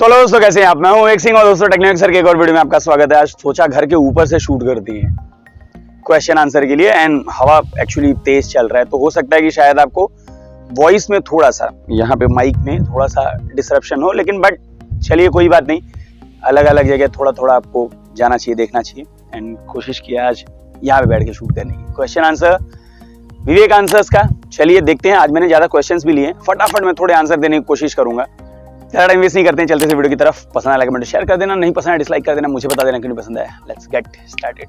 तो हेलो दोस्तों, कैसे हैं आप? मैं हूं एक सिंह और दोस्तों टेक्निक सर के एक और वीडियो में आपका स्वागत है। आज सोचा घर के ऊपर से शूट करती है क्वेश्चन आंसर के लिए, एंड हवा एक्चुअली तेज चल रहा है तो हो सकता है कि शायद आपको वॉइस में थोड़ा सा यहाँ पे माइक में थोड़ा सा डिसरप्शन हो, लेकिन बट चलिए कोई बात नहीं, अलग अलग जगह थोड़ा थोड़ा आपको जाना चाहिए, देखना चाहिए। एंड कोशिश किया आज यहाँ पे बैठ के शूट करने की। क्वेश्चन आंसर विवेक आंसर्स का, चलिए देखते हैं। आज मैंने ज्यादा क्वेश्चंस भी लिए, फटाफट मैं थोड़े आंसर देने की कोशिश करूंगा। ज़्यादा टाइम वेस्ट नहीं करते हैं, चलते से वीडियो की तरफ। पसंद आया कमेंट शेयर कर देना, नहीं पसंद आया डिसलाइक कर देना, मुझे बता देना क्यों नहीं पसंद आया। Let's get started.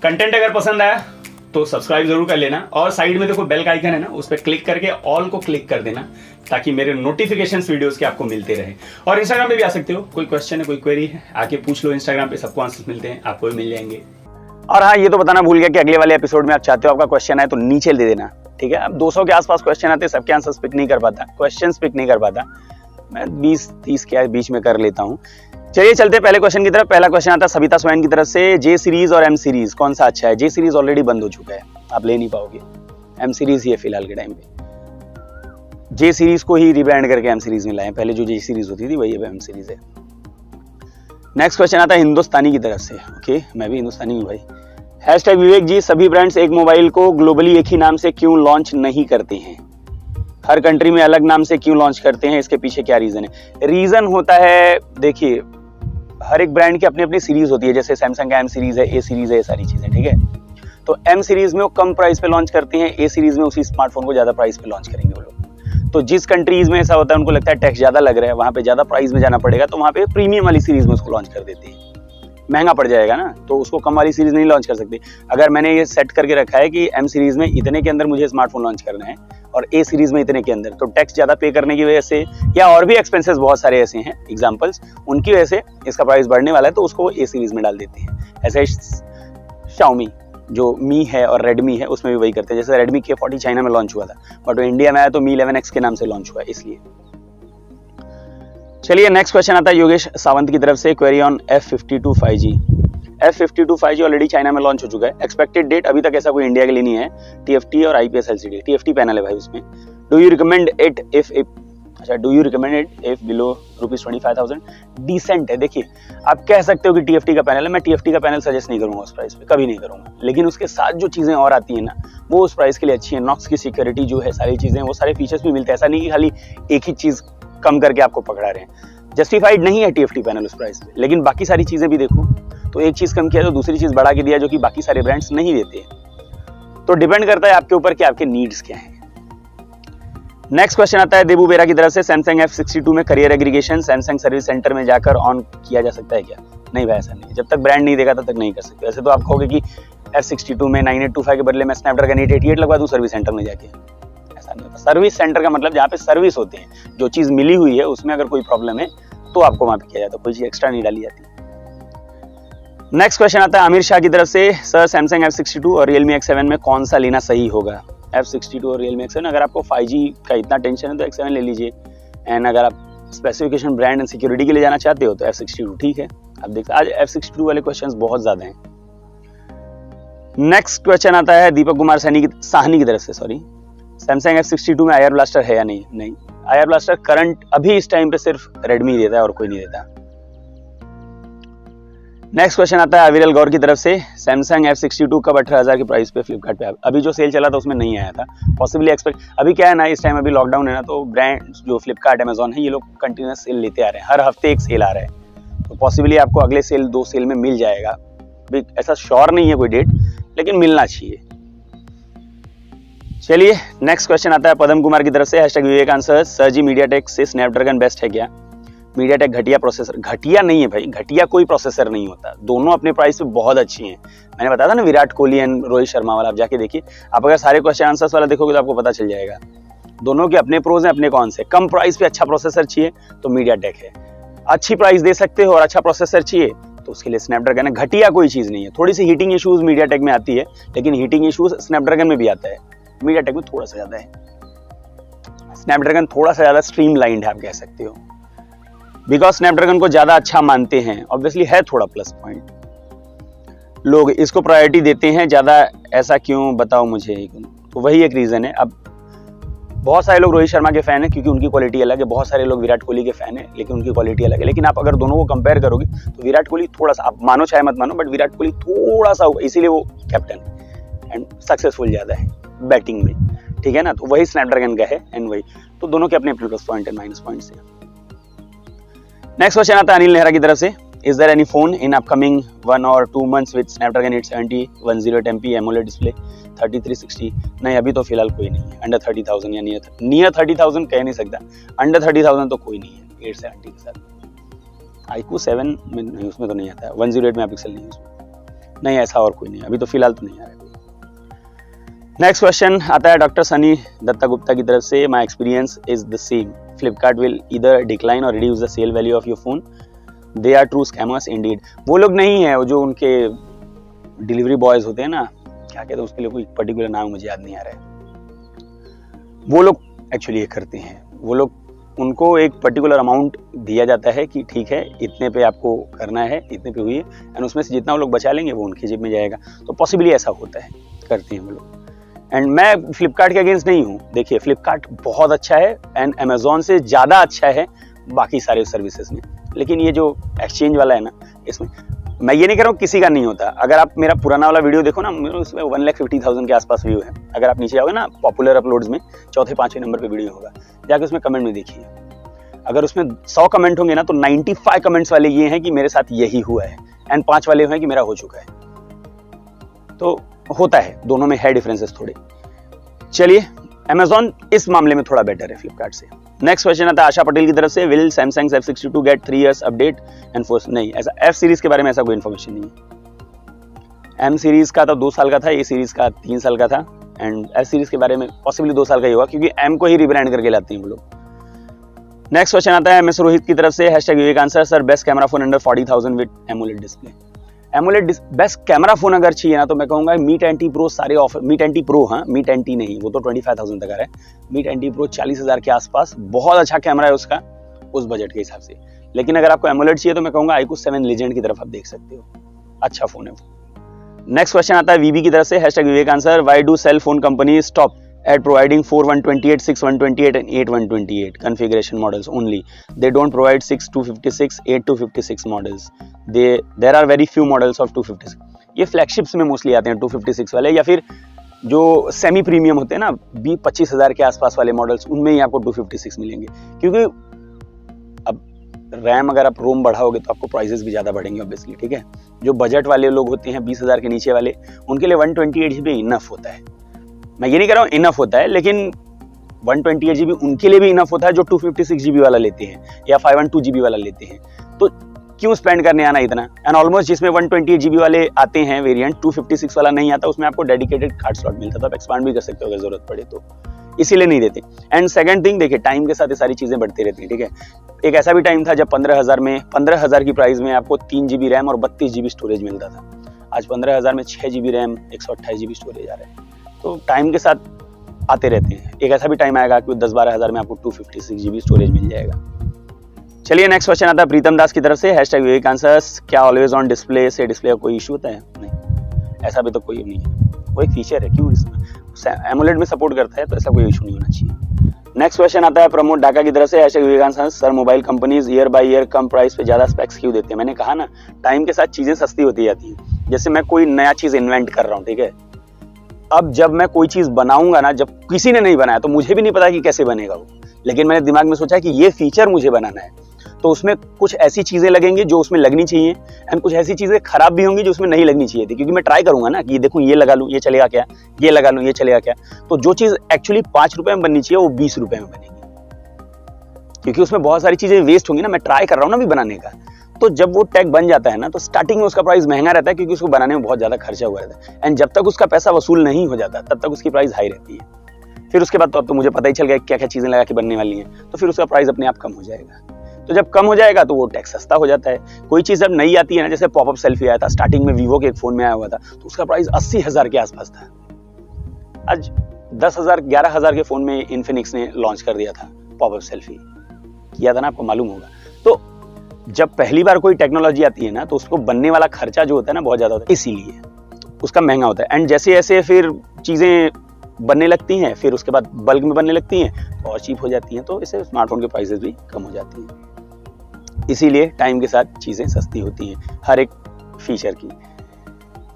कंटेंट अगर पसंद आया तो सब्सक्राइब जरूर कर लेना, और साइड में देखो बेल का आइकन है ना, उस पर क्लिक करके ऑल को क्लिक कर देना ताकि मेरे नोटिफिकेशंस वीडियोस के आपको मिलते रहे। और इंस्टाग्राम पे भी आ सकते हो, कोई क्वेश्चन है कोई क्वेरी है आके पूछ लो, इंस्टाग्राम पे सबको आंसर मिलते हैं, आपको भी मिल जाएंगे। और हाँ, ये तो बताना भूल गया कि अगले वाले एपिसोड में आप चाहते हो आपका क्वेश्चन आए तो नीचे दे देना, ठीक है। अब 200 के आसपास क्वेश्चन आते हैं, सबके आंसर पिक नहीं कर पाता, क्वेश्चन पिक नहीं कर पाता, मैं 20-30 के बीच में कर लेता हूँ। चलिए चलते हैं पहले क्वेश्चन की तरफ। पहला क्वेश्चन आता है सविता स्वयं की तरफ से, जे सीरीज और एम सीरीज कौन सा अच्छा है? जे सीरीज ऑलरेडी बंद हो चुका है, आप ले नहीं पाओगे, एम सीरीज ही है फिलहाल के टाइम पे। जे सीरीज को ही रिब्रांड करके एम सीरीज में लाए, पहले जो जे सीरीज होती थी वही अब एम सीरीज है। नेक्स्ट क्वेश्चन आता है हिंदुस्तानी की तरफ से। ओके, मैं भी हिंदुस्तानी हूँ भाई। हैशटैग विवेक जी, सभी ब्रांड्स एक मोबाइल को ग्लोबली एक ही नाम से क्यों लॉन्च नहीं करते हैं? हर कंट्री में अलग नाम से क्यों लॉन्च करते हैं? इसके पीछे क्या रीजन है? रीजन होता है, देखिए हर एक ब्रांड की अपनी अपनी सीरीज होती है, जैसे सैमसंग का एम सीरीज है, ए सीरीज है, ये सारी चीजें, ठीक है। तो एम सीरीज में वो कम प्राइस पे लॉन्च करते हैं, ए सीरीज में उसी स्मार्टफोन को ज्यादा प्राइस पे लॉन्च करेंगे वो लोग। तो जिस कंट्रीज में ऐसा होता है उनको लगता है टैक्स ज्यादा लग रहा है, वहां पे ज्यादा प्राइस में जाना पड़ेगा, तो वहां पे प्रीमियम वाली सीरीज में उसको लॉन्च कर देते हैं। महंगा पड़ जाएगा ना, तो उसको कम वाली सीरीज नहीं लॉन्च कर सकते। अगर मैंने ये सेट करके रखा है कि एम सीरीज में इतने के अंदर मुझे स्मार्टफोन लॉन्च करना है और ए सीरीज में इतने के अंदर, तो टैक्स ज्यादा पे करने की वजह से या और भी एक्सपेंसेस बहुत सारे ऐसे हैं एग्जांपल्स, उनकी वजह से इसका प्राइस बढ़ने वाला है, तो उसको ए सीरीज में डाल देते हैं। ऐसे Xiaomi जो मी है और रेडमी है उसमें भी वही करते हैं। जैसे रेडमी K40 चाइना में लॉन्च हुआ था, बट वो इंडिया में आया तो मी 11X के नाम से लॉन्च हुआ, इसलिए। चलिए नेक्स्ट क्वेश्चन आता है योगेश सावंत की तरफ से, query on F52 5G। F52 5G already China में लॉन्च हो चुका है। एक्सपेक्टेड डेट अभी तक ऐसा कोई इंडिया के लिए नहीं है। TFT और IPS LCD, TFT पैनल है भाई उसमें। Do you recommend it if below ₹25,000? Decent है। देखिए आप कह सकते हो कि TFT का पैनल है, मैं TFT का पैनल सजेस्ट नहीं करूंगा उस प्राइस पे, कभी नहीं करूंगा, लेकिन उसके साथ जो चीजें और आती है ना, वो उस प्राइस के लिए अच्छी है। नॉक्स की सिक्योरिटी जो है, सारी चीजें, वो सारे फीचर्स भी मिलते हैं। ऐसा नहीं कि खाली एक ही चीज कम करके आपको पकड़ा रहे हैं। जस्टिफाइड नहीं है TFT पैनल उस प्राइस पे, लेकिन बाकी सारी चीजें भी देखो, तो एक चीज कम किया तो दूसरी चीज बढ़ा के दिया, जो कि बाकी सारे ब्रांड्स नहीं देते हैं। तो डिपेंड करता है आपके ऊपर कि आपके नीड्स क्या हैं। नेक्स्ट क्वेश्चन आता है देबू बेरा की तरफ से, सैमसंग F62 में career aggregation Samsung service centre में जाकर ऑन किया जा सकता है क्या? नहीं भाई, ऐसा नहीं, जब तक ब्रांड नहीं देगा तब तक नहीं कर सकते। वैसे तो आप कहोगे कि F62 में 9825 के बदले में स्नैपड्रैगन 888 लगवा दूं सर्विस सेंटर में जाके, ऐसा नहीं होता। सर्विस सेंटर का मतलब जहाँ पे सर्विस होते हैं, जो चीज मिली हुई है उसमें अगर कोई प्रॉब्लम है तो आपको वहां पे किया जाता है, कोई चीज एक्स्ट्रा नहीं डाली जाती। नेक्स्ट क्वेश्चन आता है आमिर शाह की तरफ से, सर सैमसंग F62 और Realme X7 में कौन सा लेना सही होगा? F62 और Realme X7, अगर आपको 5G का इतना टेंशन है तो X7 ले लीजिए, एंड अगर आप स्पेसिफिकेशन, ब्रांड एंड सिक्योरिटी के लिए जाना चाहते हो तो F62 ठीक है। आप देखते आज F62 वाले क्वेश्चंस बहुत ज्यादा हैं। नेक्स्ट क्वेश्चन आता है दीपक कुमार साहनी की तरफ से, सॉरी, सैमसंग F62 में IR ब्लास्टर है या नहीं? नहीं, IR ब्लास्टर करंट अभी इस टाइम पे सिर्फ रेडमी देता है और कोई नहीं देता। नेक्स्ट क्वेश्चन आता है अविरल गौर की तरफ से, सैमसंग F62 कब 18,000 की प्राइस पे फ्लिपकार्ट पे? अभी जो सेल चला था उसमें नहीं आया था, पॉसिबली एक्सपेक्ट। अभी क्या है ना, इस टाइम अभी लॉकडाउन है ना, तो ब्रांड जो फ्लिपकार्ट, अमेजॉन है, ये लोग कंटिन्यूस सेल लेते आ रहे हैं, हर हफ्ते एक सेल आ रहा है, तो पॉसिबली आपको अगले सेल 2 सेल में मिल जाएगा। अभी ऐसा श्योर नहीं है कोई डेट, लेकिन मिलना चाहिए। चलिए नेक्स्ट क्वेश्चन आता है पदम कुमार की तरफ से, हैशटैग विवेक आंसर, सर जी मीडियाटेक से स्नैपड्रैगन बेस्ट है क्या? मीडियाटेक घटिया प्रोसेसर? घटिया नहीं है भाई, घटिया कोई प्रोसेसर नहीं होता, दोनों अपने प्राइस पे बहुत अच्छी हैं। मैंने बताया था ना विराट कोहली एंड रोहित शर्मा वाला, आप जाके देखिए। आप अगर सारे क्वेश्चन आंसर्स वाला देखोगे तो आपको पता चल जाएगा, दोनों के अपने प्रोज हैं, अपने कौन से। कम प्राइस पे अच्छा प्रोसेसर चाहिए तो मीडियाटेक है, अच्छी प्राइस दे सकते हो और अच्छा प्रोसेसर चाहिए तो उसके लिए स्नैपड्रैगन है। घटिया कोई चीज नहीं है। थोड़ी सी हीटिंग इश्यूज मीडियाटेक में आती है, लेकिन हीटिंग इश्यूज स्नैपड्रैगन में भी आता है, मीडियाटेक में थोड़ा सा ज्यादा है। स्नैपड्रैगन थोड़ा सा ज्यादा स्ट्रीमलाइंड है, आप कह सकते हो, बिकॉज स्नैपड्रैगन को ज्यादा अच्छा मानते हैं। ऑब्वियसली है थोड़ा प्लस पॉइंट, लोग इसको प्रायोरिटी देते हैं ज्यादा। ऐसा क्यों बताओ मुझे, तो वही एक रीजन है। अब बहुत सारे लोग रोहित शर्मा के फैन हैं क्योंकि उनकी क्वालिटी अलग है, बहुत सारे लोग विराट कोहली के फैन हैं लेकिन उनकी क्वालिटी अलग है। लेकिन आप अगर दोनों को कंपेयर करोगे तो विराट कोहली थोड़ा सा, आप मानो चाहे मत मानो, बट विराट कोहली थोड़ा सा, इसीलिए वो कैप्टन एंड सक्सेसफुल ज्यादा है बैटिंग में, ठीक है ना। तो वही स्नैपड्रैगन का है एंड वही, तो दोनों के अपने plus point and minus points हैं। नेक्स्ट क्वेश्चन आता है अनिल नेहरा की तरफ से, is there any phone in upcoming 1 or 2 months with Snapdragon 870 108 MP AMOLED display 3360? नहीं, अभी तो फिलहाल कोई नहीं है अंडर 30,000 या नियर 30,000 कह नहीं सकता, अंडर 30,000 तो कोई नहीं है 870 के साथ। iQOO 7 में नहीं, उसमें तो नहीं आता है, 108 मेगापिक्सल नहीं है उसमें, नहीं ऐसा और कोई नहीं, अभी तो फिलहाल तो नहीं आ रहा है। नेक्स्ट क्वेश्चन आता है डॉक्टर सनी दत्ता गुप्ता की तरफ से, my experience is the same, Flipkart will either decline और reduce the sale value of your phone, they are true scammers indeed. वो लोग नहीं है, जो उनके डिलीवरी बॉयज होते हैं ना, क्या कहते हैं उसके लिए, कोई पर्टिकुलर नाम मुझे याद नहीं आ रहा है, वो लोग एक्चुअली ये करते हैं। वो लोग, उनको एक पर्टिकुलर अमाउंट दिया जाता है कि ठीक है इतने पे आपको करना है, इतने पे हुई है, एंड उसमें से जितना वो लोग बचा लेंगे वो उनकी जेब में जाएगा। तो पॉसिबली ऐसा होता है, करते हैं वो लोग। एंड मैं फ्लिपकार्ट के अगेंस्ट नहीं हूँ, देखिए फ्लिपकार्ट बहुत अच्छा है एंड अमेजोन से ज़्यादा अच्छा है बाकी सारे सर्विसेज में, लेकिन ये जो एक्सचेंज वाला है ना, इसमें मैं ये नहीं कह रहा हूँ किसी का नहीं होता। अगर आप मेरा पुराना वाला वीडियो देखो ना, उसमें 1,50,000 के आसपास व्यू है। अगर आप नीचे जाओगे ना पॉपुलर अपलोड्स में, 4-5वें नंबर पे वीडियो होगा, जाके उसमें कमेंट में देखिए। अगर उसमें 100 कमेंट होंगे ना, तो 95 कमेंट्स वाले ये हैं कि मेरे साथ यही हुआ है, एंड 5 वाले हैं कि मेरा हो चुका है। तो होता है, दोनों में है डिफरेंसेस थोड़े। चलिए, अमेजॉन इस मामले में थोड़ा बेटर है फ्लिपकार्ट से। नेक्स्ट क्वेश्चन आता है आशा पटेल की तरफ से, will Samsung F62 get 3 years update and force? नहीं, ऐसा एफ सीरीज के बारे में ऐसा कोई इन्फॉर्मेशन नहीं है। एम सीरीज का तो 2 साल का था, ए सीरीज का 3 साल का था, एंड एफ सीरीज के बारे में पॉसिबली 2 साल का ही होगा क्योंकि एम को ही रिब्रांड करके लाते हैं वो लोग। नेक्स्ट क्वेश्चन आता है मिस रोहित की तरफ से, #Vivek answer, sir best camera phone under 40,000 with AMOLED display. AMOLED best camera phone अगर चाहिए ना, तो मैं कहूंगा मी 10T Pro सारे ऑफर, मी 10T Pro, हाँ मी 10T नहीं, वो तो 25,000 तक आ रहा है। मी 10T Pro 40,000 के आसपास, बहुत अच्छा कैमरा है उसका उस बजट के हिसाब से। लेकिन अगर आपको एमोलेड चाहिए तो मैं कहूंगा iQOO 7 Legend की तरफ आप देख सकते हो, अच्छा फोन है वो। नेक्स्ट क्वेश्चन आता है वीबी की तरफ से, #Vivek answer, why do cell phone company stop at providing 4 128, 6 128 and 8 128 configuration models only? They don't provide 6 256, 8 256 models. There are very few models of 256. ये फ्लैगशिप्स में मोस्टली आते हैं 256 वाले, या फिर जो सेमी प्रीमियम होते हैं ना 20-25,000 के आसपास वाले मॉडल्स, उनमें ही आपको 256 मिलेंगे। क्योंकि अब रैम अगर आप रोम बढ़ाओगे तो आपको प्राइसेस भी ज़्यादा बढ़ेंगे ऑब्वियसली, ठीक है। जो बजट वाले लोग होते हैं 20,000 के नीचे वाले, उनके लिए 128 GB इनफ होता है। मैं ये नहीं कह रहा हूँ इनफ होता है, लेकिन 128 GB उनके लिए भी इनफ होता है जो 256 GB वाला लेते हैं या 512 GB वाला लेते हैं। तो क्यों स्पेंड करने आना इतना? एंड ऑलमोस्ट जिसमें 128 GB वाले आते हैं वेरिएंट, 256 वाला नहीं आता, उसमें आपको डेडिकेटेड कार्ड स्लॉट मिलता है, तो आप एक्सपांड भी कर सकते हो अगर जरूरत पड़े तो, इसीलिए नहीं देते। एंड सेकंड थिंग, देखिए टाइम के साथ ये सारी चीजें बढ़ती रहती हैं, ठीक है। एक ऐसा भी टाइम था जब 15,000 की प्राइस में आपको 3 GB रैम और 32 GB स्टोरेज मिलता था। आज 15,000 में 6 GB रैम, 128 GB स्टोरेज आ रहा है। तो टाइम के साथ आते रहते हैं। एक ऐसा भी टाइम आएगा कि 10-12 में आपको 256 GB स्टोरेज मिल जाएगा। चलिए नेक्स्ट क्वेश्चन आता है प्रीतम दास की तरफ से, #विवेक आंसर्स, क्या ऑलवेज ऑन डिस्प्ले से डिस्प्ले का कोई इशू होता है? नहीं, ऐसा भी तो कोई नहीं है, वो एक फीचर है, क्यों इसमें एमोलेड में सपोर्ट करता है, तो ऐसा कोई इशू नहीं होना चाहिए। नेक्स्ट क्वेश्चन आता है प्रमोद डाका की तरफ से, #Vivek answers, sir mobile companies year by year कम प्राइस पे ज्यादा स्पेक्स क्यों देते हैं? मैंने कहा ना, टाइम के साथ चीजें सस्ती होती जाती हैं। जैसे मैं कोई नया चीज इन्वेंट कर रहा हूँ, ठीक है, अब जब मैं कोई चीज बनाऊंगा ना, जब किसी ने नहीं बनाया तो मुझे भी नहीं पता कि कैसे बनेगा वो, लेकिन मैंने दिमाग में सोचा कि ये फीचर मुझे बनाना है, तो उसमें कुछ ऐसी चीजें लगेंगी जो उसमें लगनी चाहिए, एंड कुछ ऐसी चीजें खराब भी होंगी जो उसमें नहीं लगनी चाहिए थी, क्योंकि मैं ट्राई करूंगा ना कि देखूं ये लगा लूं ये चलेगा क्या, ये लगा लूं ये चलेगा क्या। तो जो चीज एक्चुअली 5 रुपए में बननी चाहिए वो 20 रुपए में बनेगी, क्योंकि उसमें बहुत सारी चीजें वेस्ट होंगी ना। मैं ट्राई कर रहा हूँ ना भी बनाने का, तो जब वो टैग बन जाता है ना, तो स्टार्टिंग में उसका प्राइस महंगा रहता है क्योंकि उसको बनाने में बहुत ज्यादा खर्चा हुआ रहता है, एंड जब तक उसका पैसा वसूल नहीं हो जाता तब तक उसकी प्राइस हाई रहती है। फिर उसके बाद तो अब तो मुझे पता ही चल गया क्या क्या चीजें लगा के बनने वाली हैं, तो फिर उसका प्राइस अपने आप कम हो जाएगा। तो जब कम हो जाएगा तो वो टैक्स सस्ता हो जाता है। कोई चीज जब नई आती है ना, जैसे पॉपअप सेल्फी आया था स्टार्टिंग में, वीवो के एक फोन में आया हुआ था, तो उसका प्राइस 80,000 के आसपास था। आज 10,000 11,000 के फोन में इन्फिनिक्स ने लॉन्च कर दिया था पॉपअप सेल्फी, किया था ना, आपको मालूम होगा। तो जब पहली बार कोई टेक्नोलॉजी आती है ना, तो उसको बनने वाला खर्चा जो होता है ना बहुत ज्यादा होता है, इसीलिए उसका महंगा होता है। एंड जैसे जैसे फिर चीजें बनने लगती हैं, फिर उसके बाद बल्क में बनने लगती हैं तो और चीप हो जाती हैं, तो इससे स्मार्टफोन के प्राइसेस भी कम हो जाती हैं। इसीलिए टाइम के साथ चीज़ें सस्ती होती हैं हर एक फीचर की।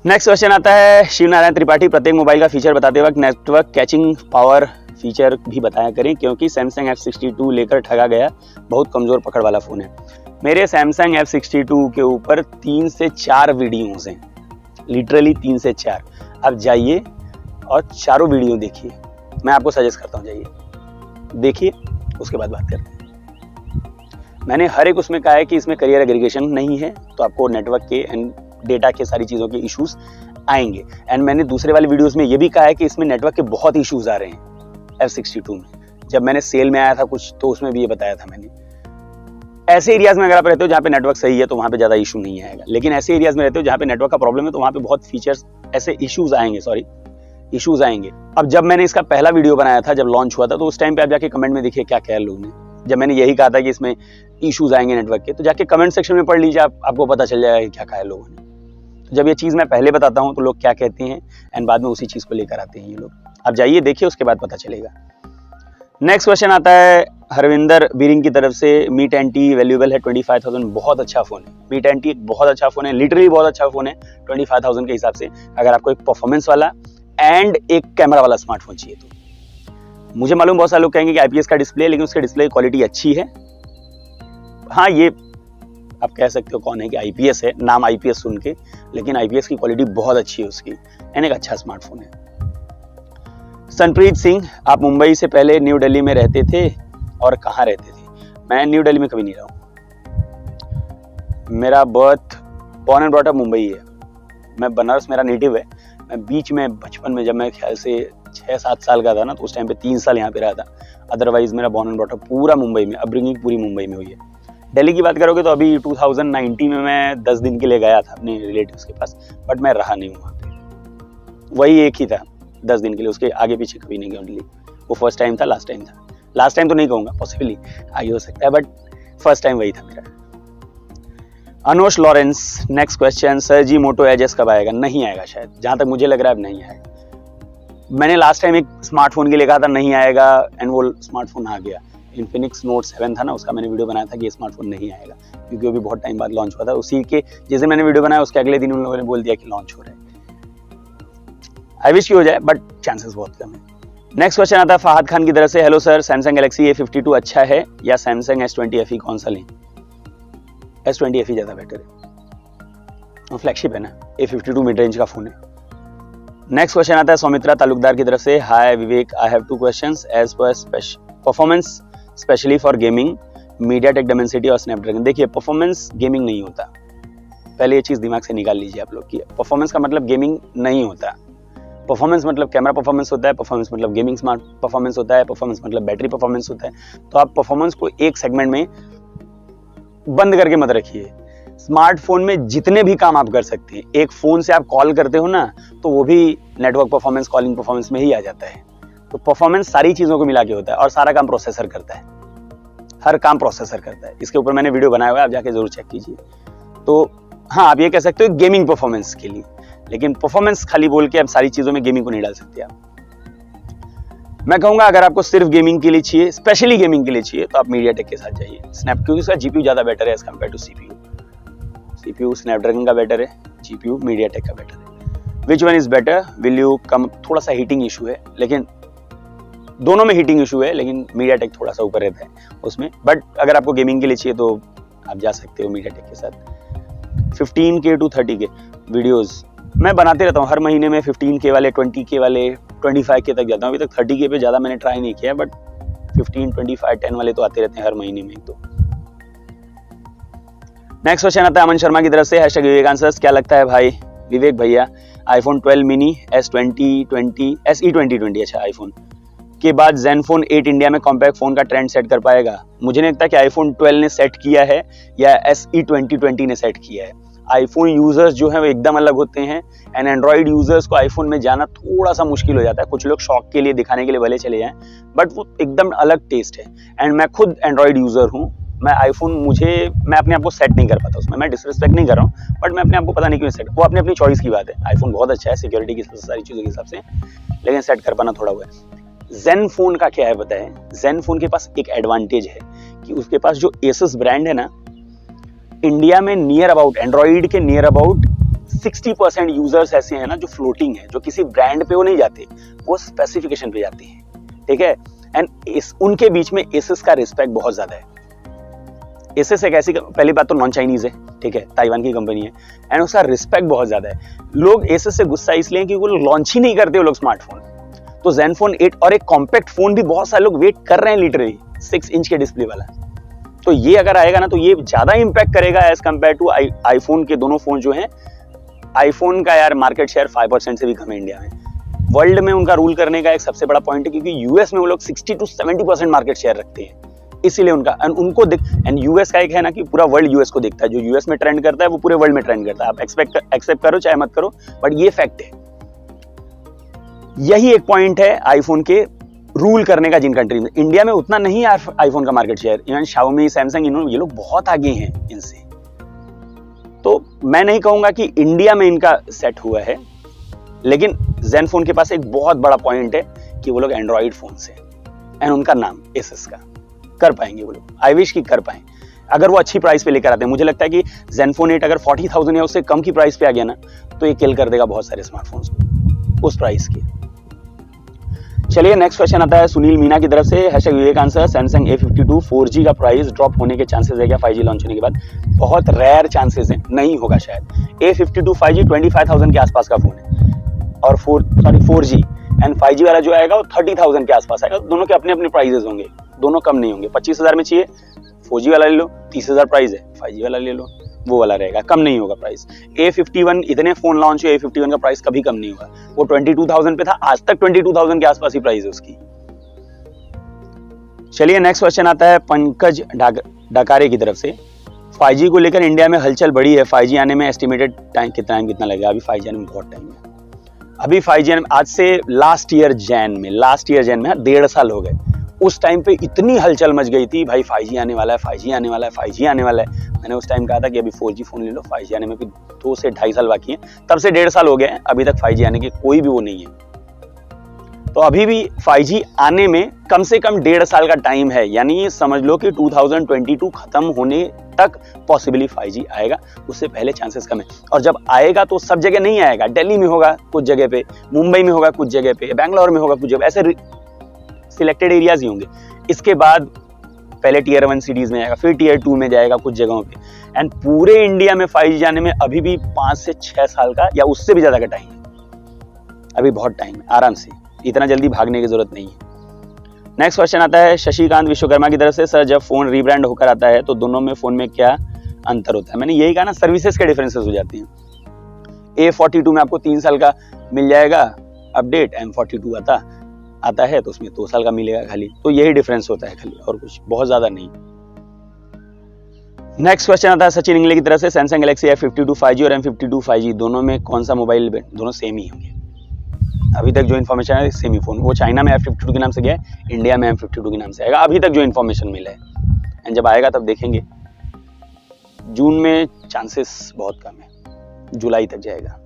नेक्स्ट क्वेश्चन आता है शिव नारायण त्रिपाठी, प्रत्येक मोबाइल का फीचर बताते वक्त नेटवर्क कैचिंग पावर फीचर भी बताया करें, क्योंकि सैमसंग F62 लेकर ठगा गया, बहुत कमजोर पकड़ वाला फोन है। मेरे सैमसंग F62 के ऊपर 3 से 4 वीडियोस हैं, लिटरली 3 से 4। आप जाइए और चारों वीडियो देखिए, मैं आपको सजेस्ट करता हूँ, जाइए देखिए, उसके बाद बात करते हैं। मैंने हर एक उसमें कहा है कि इसमें करियर एग्रीगेशन नहीं है, तो आपको नेटवर्क के एंड डेटा के सारी चीज़ों के इश्यूज आएंगे। एंड मैंने दूसरे वाले वीडियोस में ये भी कहा है कि इसमें नेटवर्क के बहुत इश्यूज आ रहे हैं F62 में। जब मैंने सेल में आया था कुछ, तो उसमें भी ये बताया था मैंने। ऐसे एरियाज में अगर आप रहते हो जहाँ पे नेटवर्क सही है तो वहाँ पे ज़्यादा इशू नहीं आएगा, लेकिन ऐसे एरियाज में रहते हो जहाँ पे नेटवर्क का प्रॉब्लम है तो वहाँ पे बहुत फीचर्स ऐसे इश्यूज आएंगे। अब जब मैंने इसका पहला वीडियो बनाया था, जब लॉन्च हुआ था, तो उस टाइम पे आप जाके कमेंट में देखिए क्या क्या लोगों ने, जब मैंने यही कहा था कि इसमें इश्यूज आएंगे नेटवर्क के, तो जाके कमेंट सेक्शन में पढ़ लीजिए, आपको पता चल जाएगा क्या कहा है लोगों ने। तो जब ये चीज़ मैं पहले बताता हूँ तो लोग क्या कहते हैं एंड बाद में उसी चीज़ को लेकर आते हैं ये लोग। आप जाइए देखिए, उसके बाद पता चलेगा। नेक्स्ट क्वेश्चन आता है हरविंदर बीरिंग की तरफ से, मी 10T वैल्यूएबल है 25,000, बहुत अच्छा फोन है। मी 10T एक बहुत अच्छा फोन है, लिटरली बहुत अच्छा फोन है 25,000 के हिसाब से। अगर आपको एक परफॉर्मेंस वाला एंड एक कैमरा वाला स्मार्टफोन चाहिए तो। मुझे मालूम बहुत सारे लोग कहेंगे कि IPS का डिस्प्ले, लेकिन उसके डिस्प्ले की क्वालिटी अच्छी है। हाँ, ये आप कह सकते हो कौन है कि IPS है, नाम IPS सुन के, लेकिन IPS की क्वालिटी बहुत अच्छी है उसकी, एंड एक अच्छा स्मार्टफोन है। सनप्रीत सिंह, आप मुंबई से पहले न्यू दिल्ली में रहते थे और कहाँ रहते थे? मैं न्यू दिल्ली में कभी नहीं रहा हूँ, मेरा birth born and brought up Mumbai है। मैं बनारस मेरा नेटिव है। मैं बीच में बचपन में जब मैं ख्याल से 6-7 साल का था ना, तो उस टाइम पे 3 साल यहाँ पे रहा था। अदरवाइज मेरा बॉर्न एंड ब्रॉट अप पूरा मुंबई में, अपब्रिंगिंग पूरी मुंबई में हुई है। दिल्ली की बात करोगे तो अभी 2019 में मैं 10 दिन के लिए गया था अपने रिलेटिव्स के पास, बट मैं रहा नहीं वहाँ पे। वही एक ही था 10 दिन के लिए, उसके आगे पीछे कभी नहीं गया दिल्ली। वो फर्स्ट टाइम था, लास्ट टाइम था। लास्ट टाइम तो नहीं कहूँगा, पॉसिबली आगे हो सकता है, बट फर्स्ट टाइम वही था मेरा। Anosh Lawrence, next question, sir जी मोटो एज कब आएगा? नहीं आएगा शायद, जहाँ तक मुझे लग रहा है अब नहीं आएगा। मैंने लास्ट टाइम एक स्मार्टफोन के लिए कहा था नहीं आएगा, एंड वो स्मार्टफोन आ गया। इन्फिनिक्स नोट 7 था ना, उसका मैंने वीडियो बनाया था कि ये स्मार्टफोन नहीं आएगा, क्योंकि वो भी बहुत टाइम बाद लॉन्च हुआ था। उसी के जैसे मैंने वीडियो बनाया उसके अगले दिन उन लोगों ने बोल दिया कि लॉन्च हो रहा है। आई विश की हो जाए, बट चांसेस बहुत कम है। नेक्स्ट क्वेश्चन आता है फहद खान की तरफ से, hello sir, Samsung Galaxy A52 अच्छा है या सैमसंग S20 FE, कौन सा लें? S20 FE ज्यादा बेटर है, फ्लैगशिप है ना, A52 मिड रेंज का फोन है। नेक्स्ट क्वेश्चन आता है सौमित्रा तालुकदार की तरफ से, hi Vivek, I have 2 questions as per performance specially for gaming, MediaTek Dimensity और स्नैपड्रैगन। देखिए, परफॉर्मेंस गेमिंग नहीं होता, पहले ये चीज दिमाग से निकाल लीजिए आप लोग की। परफॉर्मेंस का मतलब गेमिंग नहीं होता। परफॉर्मेंस मतलब कैमरा परफॉर्मेंस होता है, परफॉर्मेंस मतलब गेमिंग स्मार्ट परफॉर्मेंस होता है, परफॉर्मेंस मतलब बैटरी परफॉर्मेंस होता है। तो आप परफॉर्मेंस को एक सेगमेंट में बंद करके मत रखिए। स्मार्टफोन में जितने भी काम आप कर सकते हैं, एक फोन से आप कॉल करते हो ना, तो वो भी नेटवर्क परफॉर्मेंस, कॉलिंग परफॉर्मेंस में ही आ जाता है। तो परफॉर्मेंस सारी चीजों को मिला के होता है, और सारा काम प्रोसेसर करता है, हर काम प्रोसेसर करता है। इसके ऊपर मैंने वीडियो बनाया हुआ है, आप जाके जरूर चेक कीजिए। तो हाँ, आप ये कह सकते हो गेमिंग परफॉर्मेंस के लिए, लेकिन परफॉर्मेंस खाली बोल के अब सारी चीजों में गेमिंग को नहीं डाल सकते आप। मैं कहूंगा अगर आपको सिर्फ गेमिंग के लिए चाहिए, स्पेशली गेमिंग के लिए चाहिए, तो आप मीडियाटेक के साथ जाइए। क्योंकि उसका जीपीयू ज्यादा बेटर है as compare to CPU Snapdragon का बेटर है, जीपीयू मीडियाटेक का बेटर है। Which one is better will you come? थोड़ा सा हीटिंग इशू है, लेकिन दोनों में हीटिंग इशू है, लेकिन मीडियाटेक थोड़ा सा ऊपर रहता है उसमें। बट अगर आपको गेमिंग के लिए चाहिए तो आप जा सकते हो मीडियाटेक के साथ। 15K to 30K वीडियोस मैं बनाते रहता हूँ हर महीने में। 15K वाले, 20K वाले, 25K तक जाता हूँ। अभी तक 30K पे ज़्यादा मैंने ट्राई नहीं किया, बट 15, 25, 10 वाले तो आते रहते हैं हर महीने में एक दो। नेक्स्ट क्वेश्चन आता है अमन शर्मा की तरफ से, हैशटैग विवेक आंसर्स, क्या लगता है भाई विवेक भैया, iPhone 12 मिनी S2020 SE2020 अच्छा आईफोन के बाद Zenfone 8 इंडिया में कॉम्पैक्ट फोन का ट्रेंड सेट कर पाएगा? मुझे नहीं लगता कि iPhone 12 ने सेट किया है या SE2020 ने सेट किया है। आईफोन यूजर्स जो है वो एकदम अलग होते हैं, एंड एंड्रॉइड यूजर्स को आईफोन में जाना थोड़ा सा मुश्किल हो जाता है। कुछ लोग शौक के लिए, दिखाने के लिए भले चले जाएं, बट वो एकदम अलग टेस्ट है। एंड मैं खुद एंड्रॉइड यूजर हूँ, मैं आईफोन मैं अपने आप को सेट नहीं कर पाता उसमें, मैं डिसरिस्पेक्ट नहीं कर रहा हूँ, बट मैं अपने आप को पता नहीं क्यों सेट, वो अपनी अपनी चॉइस की बात है। आईफोन बहुत अच्छा है सिक्योरिटी की सारी चीज़ों के हिसाब से, लेकिन सेट कर पाना थोड़ा हुआ है। जेन फोन का क्या है पता है, जेन फोन के पास एक एडवांटेज है कि उसके पास जो एसस ब्रांड है ना, इंडिया में नियर अबाउट एंड्रॉइड के नियर अबाउट 60% यूजर्स ऐसे हैं ना जो फ्लोटिंग है, जो किसी ब्रांड पे वो नहीं जाते, वो स्पेसिफिकेशन पे जाते हैं, ठीक है। एंड उनके बीच में एसस का रिस्पेक्ट बहुत ज्यादा है। एसस एक ऐसी, पहली बात तो नॉन चाइनीज है, ठीक है, ताइवान की कंपनी है, एंड उसका रिस्पेक्ट बहुत ज्यादा है। लोग एसस से गुस्सा इसलिए कि वो लॉन्च ही नहीं करते वो लोग स्मार्टफोन। तो ज़ेनफोन 8 और एक कॉम्पैक्ट फोन भी बहुत सारे लोग वेट कर रहे हैं, लिटरली 6 इंच के डिस्प्ले वाला। तो ये अगर आएगा ना तो ये ज्यादा इंपैक्ट करेगा एज कंपेयर टू आईफोन के दोनों फोन जो हैं। आईफोन का यार मार्केट शेयर 5% से भी कम है इंडिया में। वर्ल्ड में उनका रूल करने का एक सबसे बड़ा पॉइंट है क्योंकि यूएस में वो लोग 60 to 70% मार्केट शेयर रखते हैं, इसीलिए उनका उनको एंड यूएस का एक है ना कि पूरा वर्ल्ड यूएस को देखता है, जो यूएस में ट्रेंड करता है वो पूरे वर्ल्ड में ट्रेंड करता है। आप एक्सेप्ट करो चाहे मत करो, बट ये फैक्ट है। यही एक पॉइंट है आईफोन के रूल करने का जिन कंट्री में। इंडिया में उतना नहीं है आईफोन का market share, even Xiaomi, Samsung, इन्होंने ये लोग बहुत आगे हैं इनसे। तो मैं नहीं कहूंगा कि इंडिया में इनका सेट हुआ है, लेकिन ज़ेनफोन के पास एक बहुत बड़ा पॉइंट है कि वो लोग एंड्रॉइड फोन से, एंड उनका नाम एसस का कर पाएंगे वो लोग। आई विश कि कर पाए, अगर वो अच्छी प्राइस पे लेकर आते हैं। मुझे लगता है कि ज़ेनफोन 8 अगर 40,000 या उससे कम की प्राइस पे आ गया ना तो ये किल कर देगा बहुत सारे स्मार्टफोन्स को उस प्राइस के। चलिए नेक्स्ट क्वेश्चन आता है सुनील मीना की तरफ से, #Vivek answer, Samsung A52 4G का प्राइस ड्रॉप होने के चांसेस है क्या 5G लॉन्च होने के बाद? बहुत रेयर चांसेस हैं, नहीं होगा शायद। A52 5G 25,000 के आसपास का फोन है, और 4G एंड 5G वाला जो आएगा वो 30,000 के आसपास आएगा। दोनों के अपने अपने प्राइजेस होंगे, दोनों कम नहीं होंगे। 25,000 में चाहिए 4G वाला ले लो, 30,000 प्राइस है, 5G वाला ले लो, वो वाला रहेगा, कम नहीं होगा प्राइस। A51 इतने फोन लॉन्च हुए, A51 का प्राइस कभी कम नहीं होगा। वो 22,000 पे था, आज तक 22,000 के आसपास ही प्राइस है उसकी। चलिए नेक्स्ट क्वेश्चन आता है पंकज डकारे की तरफ से, 5G को लेकर इंडिया में हलचल बड़ी है, 5G आने में एस्टिमेटेड टाइम कितना लगेगा? अभी 5G आने में बहुत टाइम है। अभी 5G आज से लास्ट ईयर जैन में 1.5 साल हो गए। उस टाइम पे इतनी हलचल मच गई थी, भाई 5G आने वाला है, 5G आने वाला है, 5G आने वाला है। मैंने उस टाइम कहा था कि अभी 4G फोन ले लो, 5G आने में भी 2 से 2.5 साल बाकी है। तब से 1.5 साल हो गए हैं, अभी तक 5G आने की कोई भी वो नहीं है। तो अभी भी 5G आने में कम से कम 1.5 साल का टाइम है, यानी समझ लो कि 2022 खत्म होने तक पॉसिबली 5G आएगा, उससे पहले चांसेस कम है। और जब आएगा तो सब जगह नहीं आएगा, दिल्ली में होगा कुछ जगह पे, मुंबई में होगा कुछ जगह पे, बैंगलोर में होगा कुछ जगह, ऐसे सिलेक्टेड एरियाज ही होंगे। इसके बाद पहले Tier 1 सिटीज में आएगा, फिर Tier 2 में जाएगा कुछ जगहों पे, एंड पूरे इंडिया में 5G जाने में अभी भी 5 से 6 साल का या उससे भी ज्यादा का टाइम है। अभी बहुत टाइम है, आराम से, इतना जल्दी भागने की जरूरत नहीं है। नेक्स्ट क्वेश्चन आता है शशिकांत विश्वकर्मा की तरफ से, सर जब फोन रीब्रांड होकर आता है तो दोनों में फोन में क्या अंतर होता है? मैंने यही कहा ना, सर्विसेज के डिफरेंसेस हो जाती हैं। A42 में आपको 3 साल का मिल जाएगा अपडेट, M42 आता है तो उसमें 2 साल का मिलेगा खाली। तो यही डिफरेंस होता है खाली, और कुछ बहुत ज्यादा नहीं। नेक्स्ट क्वेश्चन आता है सचिन इंगले की तरफ से, सैमसंग गैलेक्सी A52 5G और M52 5G दोनों में कौन सा मोबाइल, दोनों सेम ही होंगे। अभी तक जो इन्फॉर्मेशन है सेम ही फोन, वो चाइना में F52 के नाम से गया है, इंडिया में M52 के नाम से आएगा, अभी तक जो इन्फॉर्मेशन मिला है। एंड जब आएगा तब देखेंगे। जून में चांसेस बहुत कम है, जुलाई तक जाएगा।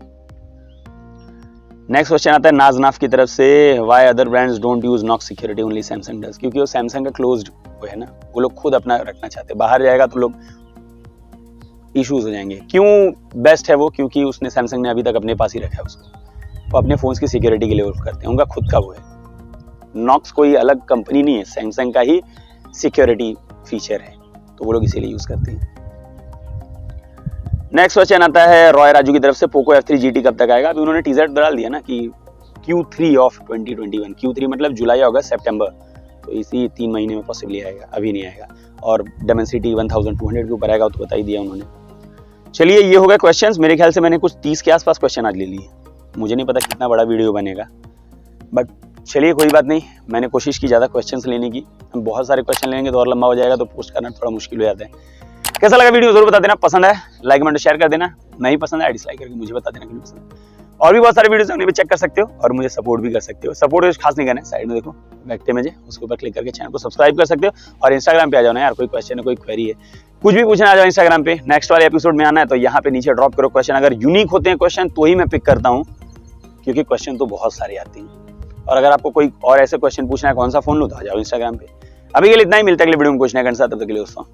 नेक्स्ट क्वेश्चन आता है नाजनाफ की तरफ से, why other brands don't use knock security only Samsung does? क्योंकि वो सैमसंग का क्लोज्ड है ना, वो लोग खुद अपना रखना चाहते हैं, बाहर जाएगा तो लोग इश्यूज हो जाएंगे। क्यों बेस्ट है वो? क्योंकि उसने, सैमसंग ने अभी तक अपने पास ही रखा है उसको, वो अपने फोन्स की सिक्योरिटी के लिए यूज करते हैं, उनका खुद का वो है। नॉक्स कोई अलग कंपनी नहीं है, सैमसंग का ही सिक्योरिटी फीचर है, तो वो लोग इसीलिए यूज करते हैं। नेक्स्ट क्वेश्चन आता है रॉय राजू की तरफ से, पोको F3 GT कब तक आएगा? अभी उन्होंने टीजर डाल दिया ना कि Q3 ऑफ 2021, Q3 मतलब जुलाई, अगस्त, सितंबर, तो इसी 3 महीने में पॉसिबली आएगा, अभी नहीं आएगा। और Dimensity 1200 के ऊपर आएगा तो बता ही दिया उन्होंने। चलिए ये हो गए क्वेश्चंस, मेरे ख्याल से मैंने कुछ 30 के आसपास क्वेश्चन आज ले लिए। मुझे नहीं पता कितना बड़ा वीडियो बनेगा, बट चलिए कोई बात नहीं, मैंने कोशिश की ज़्यादा क्वेश्चंस लेने की। हम बहुत सारे क्वेश्चन लेंगे तो और लंबा हो जाएगा, तो पोस्ट करना थोड़ा मुश्किल हो जाता है। कैसा लगा वीडियो जरूर बता देना, पसंद है लाइक कमेंट शेयर कर देना, नहीं पसंद है डिसलाइक करके मुझे बता देना कि नहीं पसंद है। और भी बहुत सारे वीडियोस हैं, उन्हें भी चेक कर सकते हो और मुझे सपोर्ट भी कर सकते हो। सपोर्ट खास नहीं करना है, साइड में देखो बैक इमेज है, उसके ऊपर क्लिक करके चैनल को सब्सक्राइब कर सकते हो। और इंस्टाग्राम पे आ जाओ ना यार, कोई क्वेश्चन है, कोई क्वेरी है, कुछ भी पूछना आ जाओ इंस्टाग्राम पे। नेक्स्ट वाले एपिसोड में आना है तो यहाँ पे नीचे ड्रॉप करो क्वेश्चन। अगर यूनिक होते हैं क्वेश्चन तो ही मैं पिक करता हूँ, क्योंकि क्वेश्चन तो बहुत सारे आते हैं। और अगर आपको कोई और ऐसे क्वेश्चन पूछना है, कौन सा फोन लो, तो आ जाओ इंस्टाग्राम पे। अभी के लिए इतना ही, मिलता है अगले वीडियो में कुछ नया के साथ। तब तक के लिए दोस्तों